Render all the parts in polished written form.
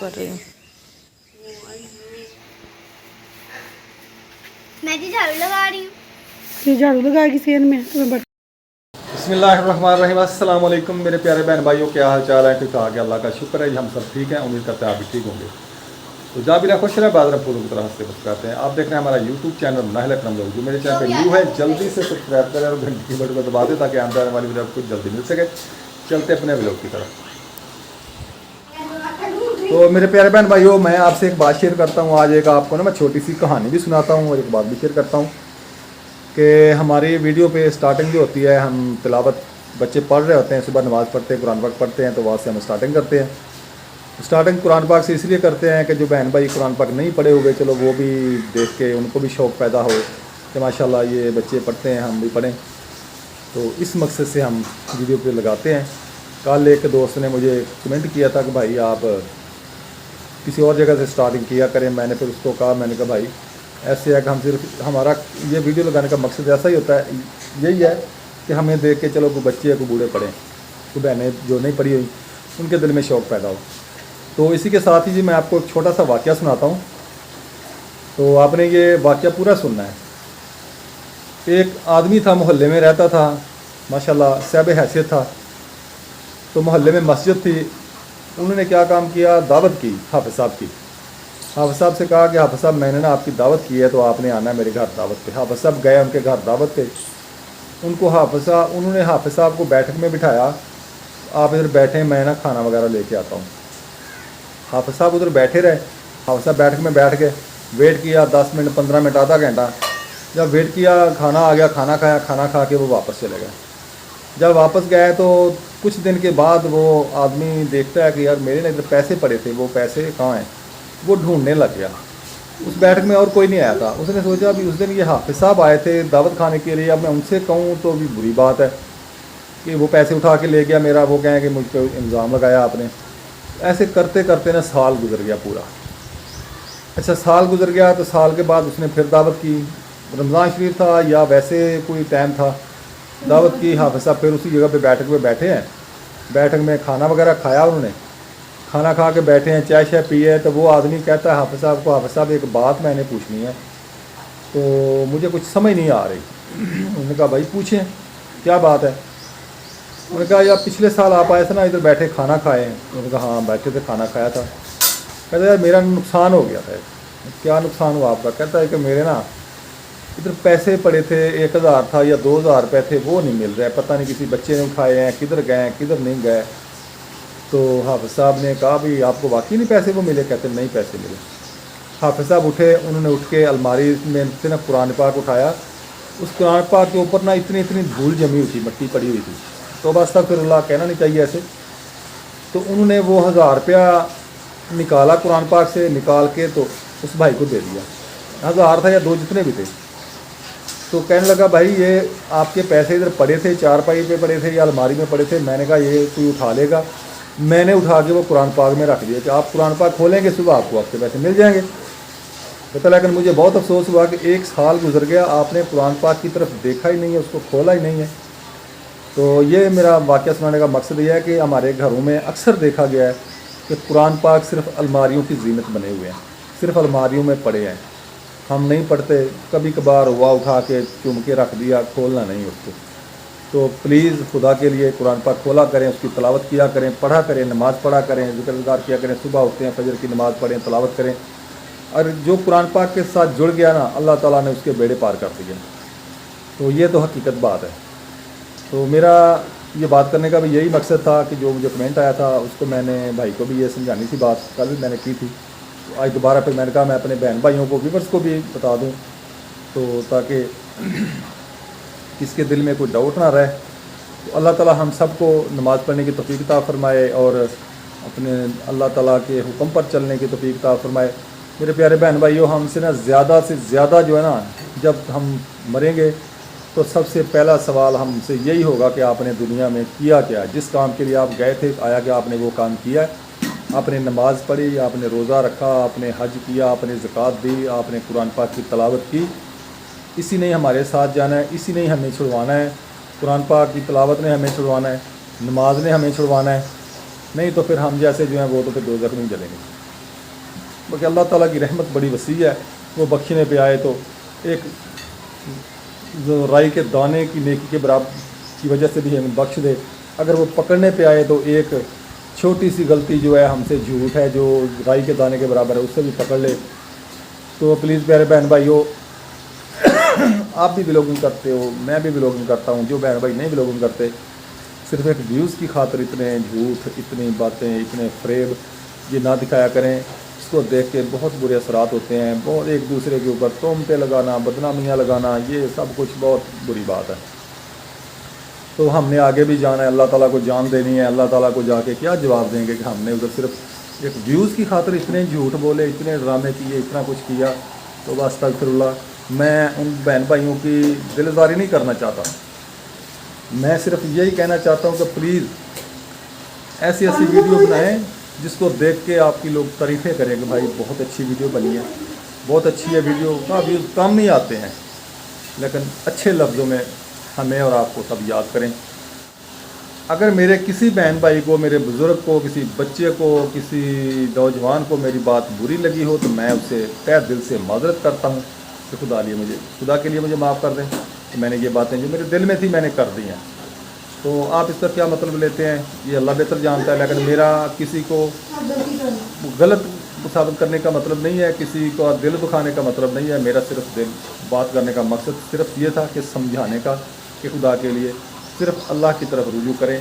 पढ़ रही हूँ। मैं जी झाड़ू लगा रही हूँ। ये झाड़ू लगाएगी सेहत में तुम्हें बट। बिस्मिल्लाहिर्रहमानिर्रहीम, अस्सलाम वालेकुम मेरे प्यारे बहन भाइयों, क्या हाल चाल है? ठीक ठाक है, अल्लाह का शुक्र है, हम सब ठीक हैं। उम्मीद करते हैं आप भी ठीक होंगे। तो जा बिना खुश रहे बादर फूलों की तरह हंसते मुस्कुराते हैं। आप देख रहे हैं हमारा यूट्यूब चैनल नाहिल अकरम व्लॉग। जो मेरे चैनल पर न्यू है जल्दी से सब्सक्राइब करें और घंटी की बटन को दबा दें ताकि आने वाली वीडियो आपको जल्दी मिल सके। चलते अपने व्लॉग की तरफ। तो मेरे प्यारे बहन भाइयों, मैं आपसे एक बात शेयर करता हूँ आज। एक आपको ना मैं छोटी सी कहानी भी सुनाता हूँ और एक बात भी शेयर करता हूँ कि हमारी वीडियो पे स्टार्टिंग जो होती है, हम तिलावत बच्चे पढ़ रहे होते हैं, सुबह नमाज़ पढ़ते हैं, कुरान पाक पढ़ते हैं, तो वहाँ से हम स्टार्टिंग करते हैं। स्टार्टिंग कुरान पाक से इसलिए करते हैं कि जो बहन भाई कुरान पाक नहीं पढ़े हुए, चलो वो भी देख के उनको भी शौक़ पैदा हो कि माशाल्लाह ये बच्चे पढ़ते हैं, हम भी पढ़ें। तो इस मकसद से हम वीडियो पे लगाते हैं। कल एक दोस्त ने मुझे कमेंट किया था कि भाई आप किसी और जगह से स्टार्टिंग किया करें। मैंने फिर उसको कहा, मैंने कहा भाई ऐसे है कि हम सिर्फ हमारा ये वीडियो लगाने का मकसद ऐसा ही होता है, यही है कि हमें देख के चलो कोई बच्चे कोई बूढ़े पढ़ें, कोई बहनें जो नहीं पढ़ी हुई उनके दिल में शौक़ पैदा हो। तो इसी के साथ ही जी मैं आपको एक छोटा सा वाक़या सुनाता हूँ। तो आपने ये वाक़या पूरा सुनना है। एक आदमी था, मोहल्ले में रहता था, माशाल्लाह साहिब हैसियत था। तो मोहल्ले में मस्जिद थी, उन्होंने क्या काम किया, दावत की हाफ़िज़ साहब की। हाफ़िज़ साहब से कहा कि हाफ़िज़ साहब मैंने ना आपकी दावत की है तो आपने आना है मेरे घर दावत पे। हाफ़िज़ साहब गए उनके घर दावत पे। उनको उन्होंने हाफ़िज़ साहब को बैठक में बिठाया, आप इधर बैठें, मैं ना खाना वगैरह लेके आता हूँ। हाफ़िज़ साहब उधर बैठे रहे। हाफ़िज़ साहब बैठक में बैठ गए, वेट किया 10 मिनट 15 मिनट आधा घंटा। जब वेट किया, खाना आ गया, खाना खाया, खाना खा के वो वापस चले गए। जब वापस गए तो कुछ दिन के बाद वो आदमी देखता है कि यार मेरे ना इधर पैसे पड़े थे, वो पैसे कहाँ हैं। वो ढूंढने लग गया। उस बैठक में और कोई नहीं आया था। उसने सोचा अभी उस दिन ये हाफ़िज़ साहब आए थे दावत खाने के लिए, अब मैं उनसे कहूँ तो भी बुरी बात है कि वो पैसे उठा के ले गया मेरा, वो कहें कि मुझ पर इल्ज़ाम लगाया आपने। ऐसे करते करते ना साल गुजर गया पूरा। अच्छा, साल गुजर गया तो साल के बाद उसने फिर दावत की। रमज़ान शरीफ था या वैसे कोई टाइम था, दावत की। हाफ़िज़ साहब फिर उसी जगह पे बैठक में बैठे हैं। बैठक में खाना वगैरह खाया उन्होंने, खाना खा के बैठे हैं, चाय शाय पी है। तो वो आदमी कहता है हाफ़िज़ साहब को, हाफ़िज़ साहब एक बात मैंने पूछनी है, तो मुझे कुछ समझ नहीं आ रही। उन्होंने कहा भाई पूछें, क्या बात है? उन्होंने कहा यार पिछले साल आप आए थे ना, इधर बैठे खाना खाए हैं। उन्होंने कहा हाँ बैठे थे, खाना खाया था। कहता यार मेरा नुकसान हो गया था। क्या नुकसान हुआ आपका? कहता है कि मेरे ना इधर पैसे पड़े थे, 1000 था या 2000 रुपये थे, वो नहीं मिल रहे, पता नहीं किसी बच्चे ने उठाए हैं, किधर गए हैं किधर नहीं गए। तो हाफ़िज़ साहब ने कहा भी आपको वाकई नहीं पैसे वो मिले? कहते नहीं पैसे मिले। हाफ़िज़ साहब उठे, उन्होंने उठ के अलमारी में से ना कुरान पाक उठाया। उस कुरान पाक के ऊपर ना इतनी इतनी धूल जमी हुई थी, मिट्टी पड़ी हुई थी। तो बस तक फिर अल्लाह कहना नहीं चाहिए ऐसे। तो उन्होंने वो 1000 रुपया निकाला कुरान पाक से, निकाल के तो उस भाई को दे दिया। 1000 था या 2 जितने भी थे। तो कहने लगा भाई ये आपके पैसे इधर पड़े थे, चारपाई पे पड़े थे या अलमारी में पड़े थे। मैंने कहा ये कोई उठा लेगा। मैंने उठा के वो कुरान पाक में रख दिया कि आप कुरान पाक खोलेंगे सुबह आपको आपके पैसे मिल जाएंगे। पता, लेकिन मुझे बहुत अफसोस हुआ कि 1 साल गुजर गया, आपने कुरान पाक की तरफ देखा ही नहीं है, उसको खोला ही नहीं है। तो ये मेरा वाक़या सुनाने का मकसद ये है कि हमारे घरों में अक्सर देखा गया है कि कुरान पाक सिर्फ़ अलमारियों की ज़ीनत बने हुए हैं, सिर्फ़ अलमारियों में पड़े हैं, हम नहीं पढ़ते। कभी कभार हुआ उठा के चुम के रख दिया, खोलना नहीं उसको। तो प्लीज़ खुदा के लिए कुरान पाक खोला करें, उसकी तलावत किया करें, पढ़ा करें, नमाज़ पढ़ा करें, ज़िक्र किया करें, सुबह उठते हैं फजर की नमाज़ पढ़ें, तलावत करें। और जो कुरान पाक के साथ जुड़ गया ना, अल्लाह ताला ने उसके बेड़े पार कर दिए। तो ये तो हकीकत बात है। तो मेरा ये बात करने का भी यही मकसद था कि जो मुझे कमेंट आया था उसको मैंने भाई को भी ये समझानी थी बात, कल भी मैंने की थी। तो आज दोबारा फिर मैंने कहा मैं अपने बहन भाइयों को, व्यूअर्स को भी बता दूं, तो ताकि किसके दिल में कोई डाउट ना रहे। तो अल्लाह ताला हम सबको नमाज़ पढ़ने की तौफीक अता फ़रमाए और अपने अल्लाह ताला के हुक्म पर चलने की तौफीक अता फ़रमाए। मेरे प्यारे बहन भाइयों, हमसे ना ज़्यादा से ज़्यादा जो है ना, जब हम मरेंगे तो सबसे पहला सवाल हमसे यही होगा कि आपने दुनिया में किया क्या, जिस काम के लिए आप गए थे आया कि आपने वो काम किया है। आपने नमाज़ पढ़ी, आपने रोज़ा रखा, आपने हज किया, आपने ज़कात दी, आपने कुरान पाक की तलावत की। इसी ने हमारे साथ जाना है, इसी ने हमें छुड़वाना है। कुरान पाक की तलावत ने हमें छुड़वाना है, नमाज ने हमें छुड़वाना है। नहीं तो फिर हम जैसे जो हैं वो तो फिर दोज़ख में जलेंगे। क्योंकि अल्लाह ताला की रहमत बड़ी वसी है, वो बख्शने पे आए तो एक जो राई के दाने की नेकी के बराबर की वजह से भी हमें बख्श दे। अगर वो पकड़ने पे आए तो एक छोटी सी गलती जो है हमसे झूठ है जो राई के दाने के बराबर है, उससे भी पकड़ ले। तो प्लीज़ प्यारे बहन भाइयों, आप भी व्लॉगिंग करते हो, मैं भी व्लॉगिंग करता हूँ, जो बहन भाई नहीं व्लॉगिंग करते सिर्फ एक व्यूज़ की खातिर इतने झूठ, इतनी बातें, इतने फ्रेब ये ना दिखाया करें। इसको देख के बहुत बुरे असरात होते हैं, बहुत एक दूसरे के ऊपर तोहमतें लगाना, बदनामियाँ लगाना, ये सब कुछ बहुत बुरी बात है। तो हमने आगे भी जाना है, अल्लाह ताला को जान देनी है। अल्लाह ताला को जाके क्या जवाब देंगे कि हमने उधर सिर्फ एक व्यूज़ की खातिर इतने झूठ बोले, इतने ड्रामे किए, इतना कुछ किया। तो बस अस्तगफिरुल्लाह, मैं उन बहन भाइयों की दिलदारी नहीं करना चाहता। मैं सिर्फ यही कहना चाहता हूँ कि प्लीज़ ऐसी ऐसी वीडियो बनाएं जिसको देख के आपकी लोग तारीफ़ें करें कि भाई बहुत अच्छी वीडियो बनी है, बहुत अच्छी है वीडियो। का व्यूज़ कम नहीं आते हैं, लेकिन अच्छे लफ्ज़ों में हमें और आपको सब याद करें। अगर मेरे किसी बहन भाई को, मेरे बुज़ुर्ग को, किसी बच्चे को, किसी नौजवान को मेरी बात बुरी लगी हो तो मैं उससे तहे दिल से माज़रत करता हूँ कि खुदा के लिए मुझे माफ़ कर दें। तो मैंने ये बातें जो मेरे दिल में थी मैंने कर दी हैं। तो आप इसका क्या मतलब लेते हैं ये अल्लाह बेहतर जानता है, लेकिन मेरा किसी को गलत साबित करने का मतलब नहीं है, किसी को दिल दुखाने का मतलब नहीं है। मेरा सिर्फ दिल बात करने का मकसद सिर्फ ये था कि समझाने का कि खुदा के लिए सिर्फ अल्लाह की तरफ रुजू करें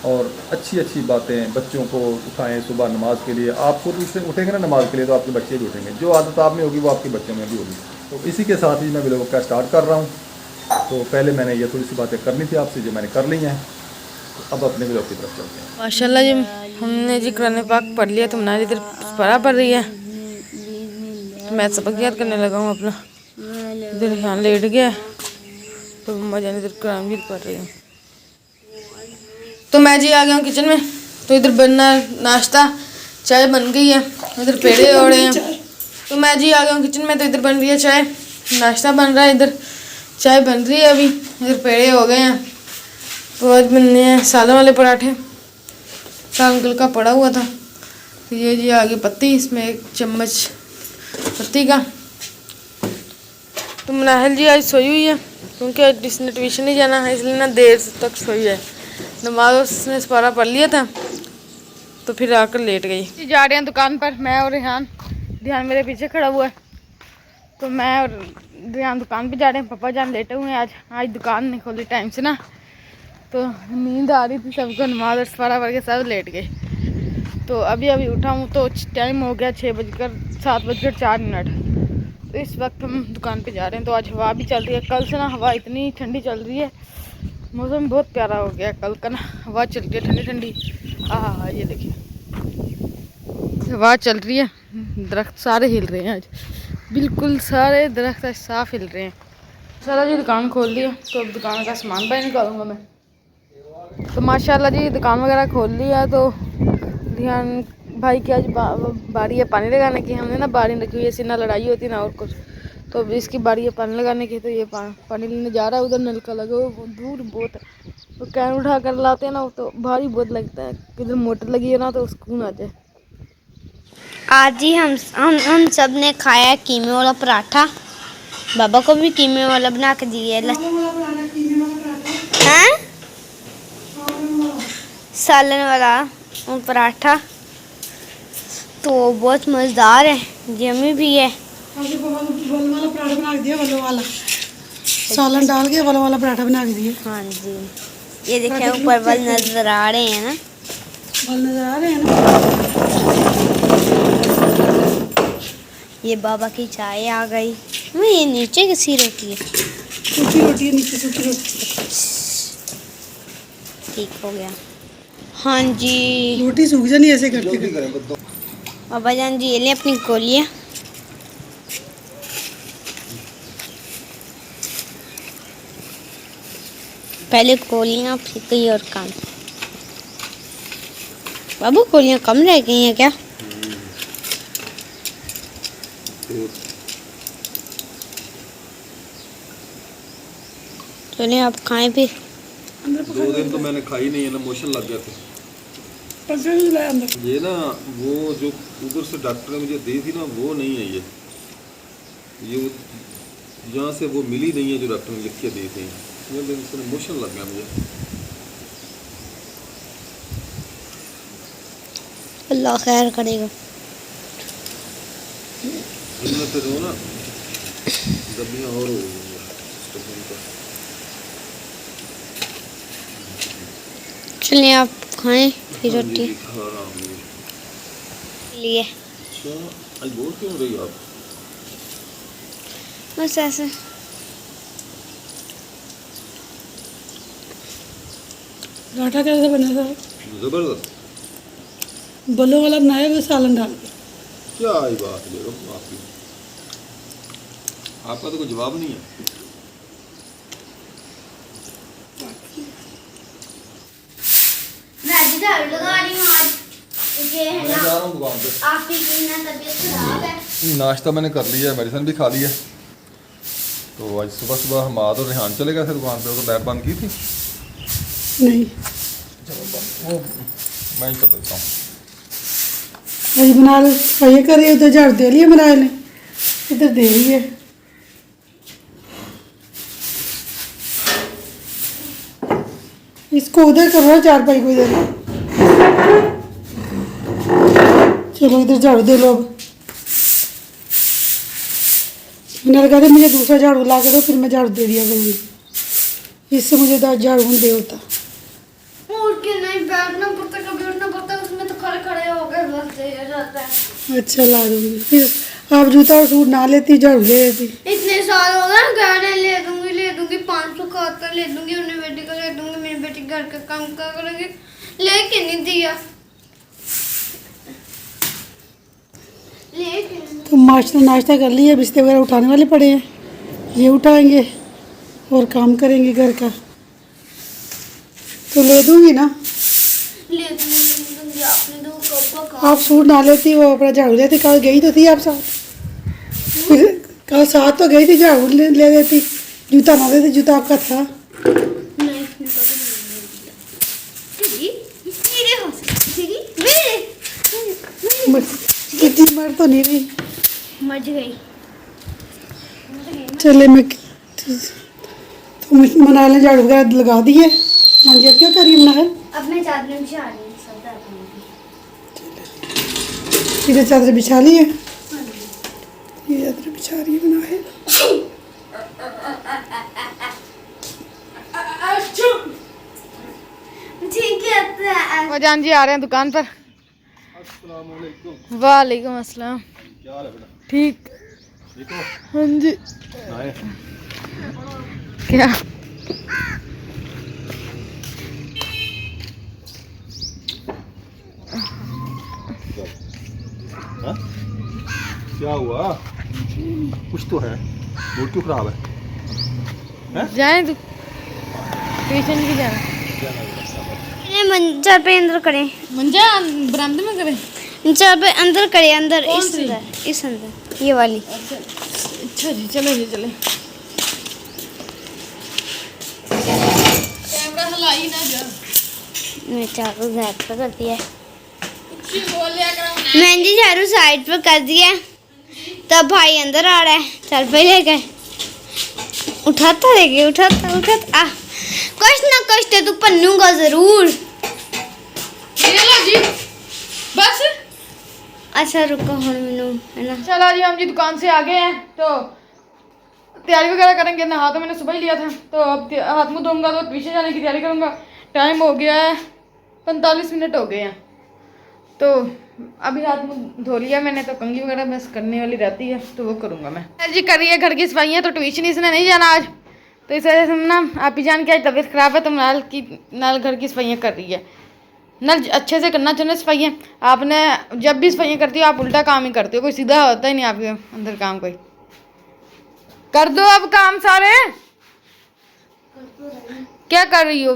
और अच्छी अच्छी बातें बच्चों को उठाएं। सुबह नमाज के लिए आप खुद उठेंगे ना नमाज के लिए, तो आपके बच्चे भी उठेंगे। जो आदत आप में होगी वो आपके बच्चों में भी होगी। तो इसी के साथ ही मैं व्लॉग का स्टार्ट कर रहा हूँ। तो पहले मैंने ये थोड़ी सी बातें करनी थी आपसे, जो मैंने कर ली हैं। तो अब अपने व्लॉग की तरफ चलते हैं। माशाल्लाह जी, हमने जी कुरान पाक पढ़ लिया, तो मनाली इधर पढ़ा पढ़ रही है, तो मैं सबक याद करने लगा हूँ अपना। इधर यहाँ लेट गया, तो मम्मा जान इधर कुरान भी पढ़ रही हूँ। तो मैं जी आ गया हूँ किचन में। तो इधर बनना नाश्ता, चाय बन गई है, इधर पेड़े ओढ़े हैं। तो मैं जी आ गया हूँ किचन में। तो इधर बन रही है चाय, नाश्ता बन रहा है, इधर चाय बन रही है अभी, इधर पेड़े हो गए हैं। तो आज बनने हैं सालन वाले पराठे, सालन कल का पड़ा हुआ था। तो ये जी आगे पत्ती, इसमें 1 चम्मच पत्ती का। तो मनाहल जी आज सोई हुई है, क्योंकि आज इसने ट्यूशन नहीं जाना है, इसलिए ना देर तक सोई है। नमाज उसने सपारा पढ़ लिया था, तो फिर आकर लेट गई। जा रहे हैं दुकान पर, मैं और रेहान। ध्यान मेरे पीछे खड़ा हुआ है, तो मैं और ध्यान दुकान पे जा रहे हैं। पापा जान लेटे हुए हैं, आज दुकान नहीं खोली टाइम से ना, तो नींद आ रही थी सबको, नमाज और सपारा पढ़ के सब लेट गए। तो अभी उठा हूँ, तो टाइम हो गया 7:04। तो इस वक्त हम दुकान पे जा रहे हैं। तो आज हवा भी चल रही है, कल से ना हवा इतनी ठंडी चल रही है, मौसम बहुत प्यारा हो गया। कल का ना हवा चल रही है ठंडी ठंडी। ये देखिए हवा चल रही है, दरख्त सारे हिल रहे हैं आज, बिल्कुल सारे दरख्त आज साफ हिल रहे हैं। सारा जी दुकान खोल दिया, तो अब दुकान का सामान बाहर निकालूंगा मैं। तो माशाल्लाह जी दुकान वगैरह खोल लिया। तो ध्यान भाई की आज बारी है पानी लगाने की। हमने ना बारी रखी हुई है, इससे ना लड़ाई होती ना और कुछ। तो अब इसकी बारी है पानी लगाने की। तो ये पानी लेने जा रहा है, उधर नलका लगा हुआ दूर बहुत है, तो कैन उठा कर लाते हैं ना, तो भारी बहुत लगता है। इधर मोटर लगी है ना, तो सुकून आ जाए। आज ही हम सब ने खाया कीमे वाला पराठा। बाबा को भी कीमे वाला बना के दिए हैं, सालन वाला पराठा। तो बहुत मज़ेदार है, यम्मी भी है। वल वाला पराठा बना के दिया, वल वाला सालन डाल के वल वाला पराठा बना के दिया। हाँ जी, ये देखिए ऊपर वल नजर आ रहे हैं ना, वल नजर आ रहे हैं ना। ये बाबा की चाय आ गई। ये नीचे किसी रोटी है, सूखी रोटी है नीचे, सूखी रोटी। ठीक हो गया। हाँ जी, रोटी सूख जानी ऐसे करते करते। बाबा जान जी ये ले अपनी गोलियाँ। पहले गोलियाँ फिर कोई और काम। बाबू गोलियाँ कम रह गई हैं क्या? चलिए आप खाएं भी। 2 दिन तो मैंने खाई नहीं है ना, मोशन लग गया था। पंखा भी चलाया अंदर। ये ना वो जो उधर से डॉक्टर ने मुझे दी थी ना वो नहीं है ये यहाँ से वो मिली नहीं है जो डॉक्टर ने लिख के दी थी। ये इमोशन लग गया मुझे। अल्लाह खैर करेगा। इनमें फिर वो ना दबियाँ और हो गई हैं स्टफिंग का। चलिए आप खाएं फिर हाँ रोटी जी, खा रहा हूँ। लिए। अच्छा आज बोल क्यों रही हो आप? बस ऐसे। पराठा कैसे बना था? जबरदस्त। बलों वाला बनाया वो सालन डाल के। क्या ही बात है आपकी, आपका तो कोई जवाब नहीं है। मैं भी झाड़ू लगा रही हूँ आज क्योंकि है मैं ना जा रहा हूँ दुकान पे। आपकी की ना तबीयत खराब है। नाश्ता मैंने कर लिया है, मेडिसिन भी खा ली है। तो आज सुबह सुबह हम और रेहान चले गए थे दुकान पे। वो तो लैब बंद की थी। नहीं वो मैं ही कर देता हूँ। अभी बना लो। ये कर रही है, उधर झाड़ू दे लिया बनाए ने, इधर दे रही है। इसको उधर करो, चारपाई को इधर। चलो इधर झाड़ू दे लो। अब मैंने लगा था मुझे दूसरा झाड़ू ला के दो, फिर मैं झाड़ू दे दिया करूँगी। इससे मुझे झाड़ू दे होता। उठ के नहीं बैठना पड़ता, कभी उठना पड़ता, उसमें तो खड़े खड़े हो गए बस दे जाता है। अच्छा ला दूँगी। फिर आप जूता और सूट ना लेती, झाड़ू ले लेती। इतने साल हो गए गहने ले दूंगी 500 का आता ले दूंगी, उन्हें बेटी को ले दूंगी, मेरी बेटी घर का काम कर करेगी, लेके नहीं दिया। तो नाश्ता कर लिया, बिस्तर वगैरह उठाने वाले पड़े हैं, ये उठाएंगे और काम करेंगे घर का। तो ले दूंगी ना। ले दूंगी, आपने दो कप का आप सूट ना लेती, वो अपना झाड़ू लेती। कल गई तो थी आप साथ, फिर कल साथ तो गई थी, झाड़ू ले देती, जूता ना देती, जूता आपका था। नहीं इसने कभी नहीं दिया। ठीक मेरे हाथ से ठीक मेरे इतनी मर तो नहीं रही। मज गई। चले मैं तो मना लें, झाड़ू वगैरह लगा दी है। हाँ जी, अब क्या करिए मना है? अब मैं चादर बिछा रही हूँ, सब इधर चादर बिछा ली है, ये चादर बिछा रही है बना है। ठीक है। वो जान जी आ रहे हैं दुकान पर। वालेकुम अस्सलाम। क्या हाल है बेटा? ठीक। ठीक हो? हाँ जी। आए। क्या हाँ? क्या हुआ? कुछ तो है। मूड क्यों खराब है? जाए तू ट्यूशन की जाना? मंचा पे अंदर करें, मंजा बरामदे में करे। मंचा पे अंदर करें, अंदर कौन इस सी? अंदर इस अंदर ये वाली। अच्छा जी, चलो जी चले। कैमरा हिलाई ना जा। मैं चारों साइड पर कर दिया है। कुछ बोल लिया करो। मैंने चारों साइड पर कर दिया है। तब भाई अंदर आ रहा है, चल पे लेकर उठाता रहेगी, उठाता आ कुछ ना कुछ तो तू पन्नूगा जरूर। ये लो जी बस। अच्छा रुको हम मैनू है ना। चलो जी, हम जी दुकान से आ गए हैं, तो तैयारी वगैरह करेंगे। नहा तो मैंने सुबह ही लिया था, तो अब हाथ मुँह धोऊंगा तो ट्यूशन जाने की तैयारी करूंगा। टाइम हो गया है 45 मिनट हो गए हैं, तो अभी हाथ मुँह धो लिया मैंने, तो कंघी वगैरह बस करने वाली रहती है, तो वो करूँगा मैं। जी कर रही है घर की सफाइयाँ, तो ट्यूशन इसने नहीं जाना आज, तो इस वजह से ना आप ही जान के आज तबीयत ख़राब है, तो नाल घर की सफाइयाँ कर रही है। नल अच्छे से करना चाहिए सफाइयाँ। आपने जब भी सफाइयाँ करती हो आप उल्टा काम ही करते हो, कोई सीधा होता ही नहीं आपके अंदर काम। कोई कर दो अब काम सारे। क्या कर रही हो?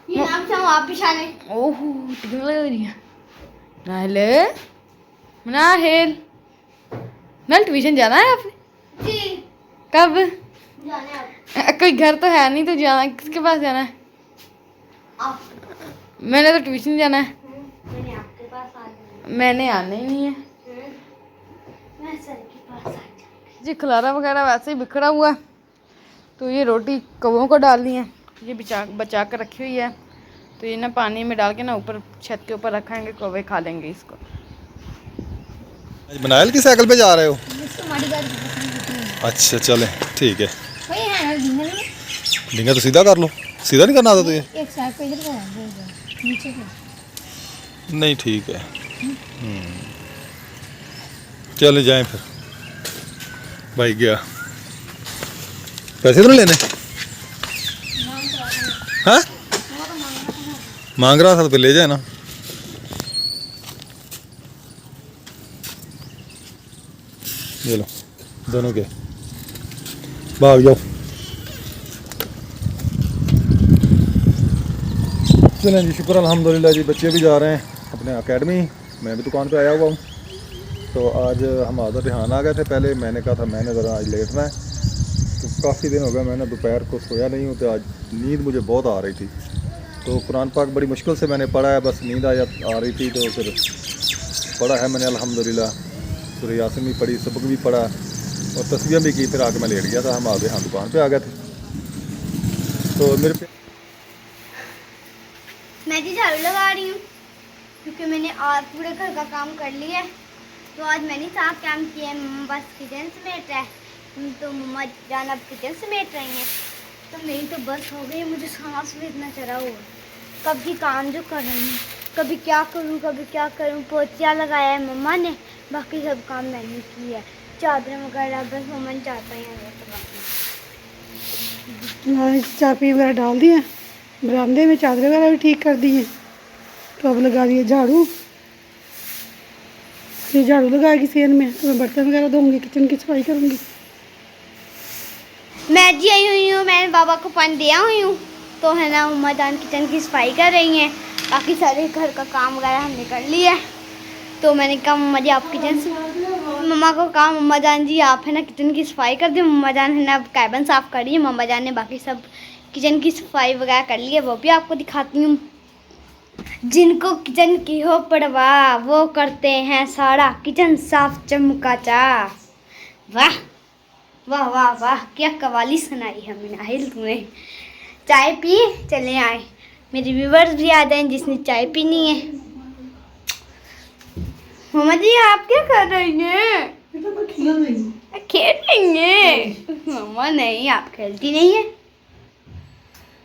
ये नाम से वापस आने। ओह लग रही है। नाहेल नल ट्यूशन जाना है आपने? जी कब? जाने अब कोई घर तो है नहीं, तो जाना किसके पास जाना है? आप मैंने तो ट्यूशन जाना है। मैंने आपके पास आ जाना मैंने आना ही नहीं है मैं सर के पास आ जाऊँ। जी। खलारा वगैरह वैसे ही बिखरा हुआ है, तो ये रोटी कौवों को डालनी है, ये बचा कर रखी हुई है। तो ये ना पानी में डाल के ना ऊपर छत के ऊपर रखेंगे, कौवे खा लेंगे इसको। बनायल की साइकिल पे जा रहे हो? मुझको हमारी बात पसंद होती है। अच्छा चले ठीक है। वही है ना डिंगल में डिंगा तो सीधा कर लो। सीधा नहीं करना आता तुझे? एक साइड पे इधर का नीचे का। नहीं ठीक है। चले जाएं फिर। भाई गया पैसे तो नहीं लेने? हाँ मांग रहा था तो फिर ले जाए ना। ये लो दोनों के भाग जाओ। चलें जी, शुक्र अल्हम्दुलिल्लाह जी। बच्चे भी जा रहे हैं अपने एकेडमी, मैं भी दुकान पे आया हुआ हूँ। तो आज हम आदर रिहान आ गए थे। पहले मैंने कहा था मैंने ज़रा आज लेटना है, तो काफ़ी दिन हो गया मैंने दोपहर को सोया नहीं हूँ, तो आज नींद मुझे बहुत आ रही थी। तो कुरान पाक बड़ी मुश्किल से मैंने पढ़ा है, बस नींद आ रही थी तो फिर पढ़ा है मैंने अल्हम्दुलिल्लाह। सूरह यासीन भी पढ़ी, सबक भी पढ़ा और तस्बीह भी की। फिर आके मैं लेट गया था। हम आगे हाँ दुकान पे आ गए थे। तो मेरे पे मैं जी झाड़ू लगा रही हूँ क्योंकि मैंने आज पूरे घर का काम कर लिया है। तो आज मैंने साफ काम किया है, मम्मा बस किचन समेट रहा है। तो मम्मा जान अब किचन समेट रही हैं, तो मेरी तो बस हो गई। मुझे सांस भी इतना चढ़ा हुआ, कभी काम जो कर रही हूँ, कभी क्या करूँ कभी क्या करूँ। पोछा लगाया है मम्मा ने, बाकी सब काम मैंने किया है। चादरें वगैरह बस मम्मा ने चाहता ही चापी वगैरह डाल दिए, बरामदे में चादरें वगैरह भी ठीक कर दी हैं। तो अब लगा दिए झाड़ू। ये झाड़ू लगाएगी सेन में, तो मैं बर्तन वगैरह धोऊंगी, किचन की सफाई करूँगी। मैं जी आई हुई हूँ, मैंने बाबा को पानी दिया हुई हूँ। तो है ना मम्मा जान किचन की सफाई कर रही हैं, बाकी सारे घर का काम वगैरह हमने कर लिया है। तो मैंने कहा मम्मा जी आप किचन से, मम्मा को कहा मम्मा जान जी आप है ना किचन की सफाई कर दें। मम्मा जान है ना कैबिन साफ़ कर रही है, मम्मा जान ने बाकी सब किचन की सफाई वगैरह कर ली है, वो भी आपको दिखाती हूँ। जिनको किचन की हो परवाह वो करते हैं सारा किचन साफ चमकाचा। वाह वाह वाह वाह, क्या कवाली सुनाई है मैंने आहिल तुम्हें। चाय पी चले आए, मेरे व्यूवर्स भी आ जाएं जिसने चाय पीनी है। मम्मा जी आप क्या कर रही हैं? खेल रही हूँ। खेल रही हैं? मम्मा नहीं, आप खेलती नहीं है।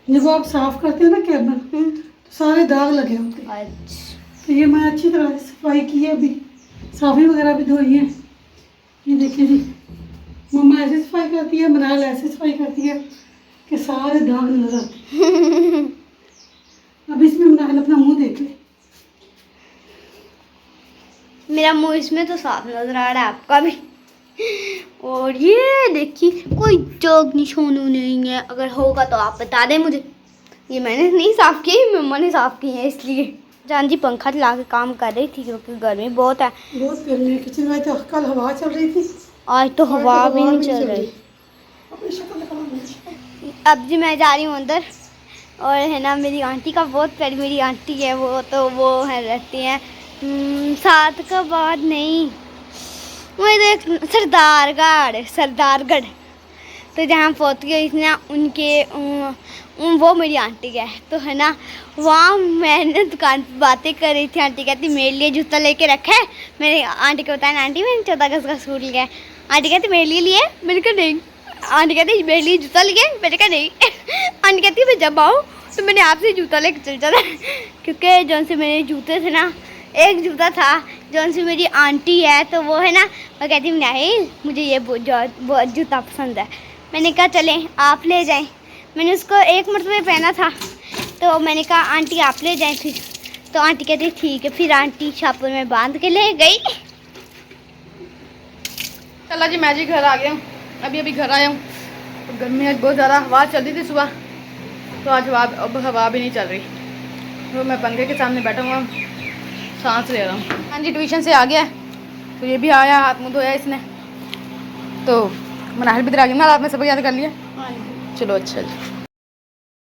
जब आप साफ करते हो ना कैबिन, तो सारे दाग लगे होते हैं। अच्छा तो ये मैं अच्छी तरह से सफाई की है, अभी साफी वगैरह भी धोई है। ये देखिए जी, मम्मा ऐसे सफाई करती है, मनाल ऐसे सफाई करती है कि सारे दाग नजर आते हैं। अब इसमें मनाल अपना मुंह देख ले। मेरा मुंह इसमें तो साफ नजर आ रहा है, आपका भी। और ये देखिए कोई जोग निशान नहीं है, अगर होगा तो आप बता दें मुझे। ये मैंने नहीं साफ की, मम्मा ने साफ की है इसलिए। जान जी पंखा चला के काम कर रही थी क्योंकि गर्मी बहुत है। बहुत गर्मी है किचन में। तो कल हवा चल रही थी, आज तो हवा भी नहीं चल रही। अपनी शक्ल दिखाओ। अब जी मैं जा रही हूँ अंदर, और है ना मेरी आंटी का बहुत प्यारी मेरी आंटी है वो है रहती हैं 7 का बाद नहीं, वो इधर सरदारगढ़। तो जहाँ पहुँच गई थी ना उनके वो मेरी आंटी है। तो है ना वहाँ मैंने दुकान पर बातें कर रही थी। आंटी कहती मेरे लिए जूता लेके रखा है। मैंने आंटी को बताया आंटी मैंने 14 अगस्त का सूट लिया है। आंटी कहती मेरे लिए मैंने कहा नहीं। आंटी कहती मेरे लिए जूता लिए, मैंने कहा नहीं। आंटी कहती मैं जब आऊँ तो मैंने आपसे जूता लेकर चल जाना, क्योंकि जौन से मेरे जूते थे ना, एक जूता था जौन से मेरी आंटी है, तो वो है ना वो कहती नहीं मुझे ये बहुत जूता पसंद है। मैंने कहा चलें आप ले जाएं। मैंने उसको एक मरतबा पहना था, तो मैंने कहा आंटी आप ले जाएं फिर। तो आंटी कहती ठीक है। फिर आंटी शाहपुर में बांध के ले गई। चला जी मैं जी घर आ गया हूँ, अभी घर आया हूँ। तो गर्मी आज बहुत ज़्यादा, हवा चल रही थी सुबह, तो आज अब हवा भी नहीं चल रही। तो मैं पंखे के सामने बैठा हुआ हूँ, सांस ले रहा हूँ। हाँ जी ट्यूशन से आ गया है, तो ये भी आया, हाथ मुँह धोया इसने। तो मनाहिल भी इधर आ गया ना, आपने सब याद कर लिया। चलो अच्छा जी।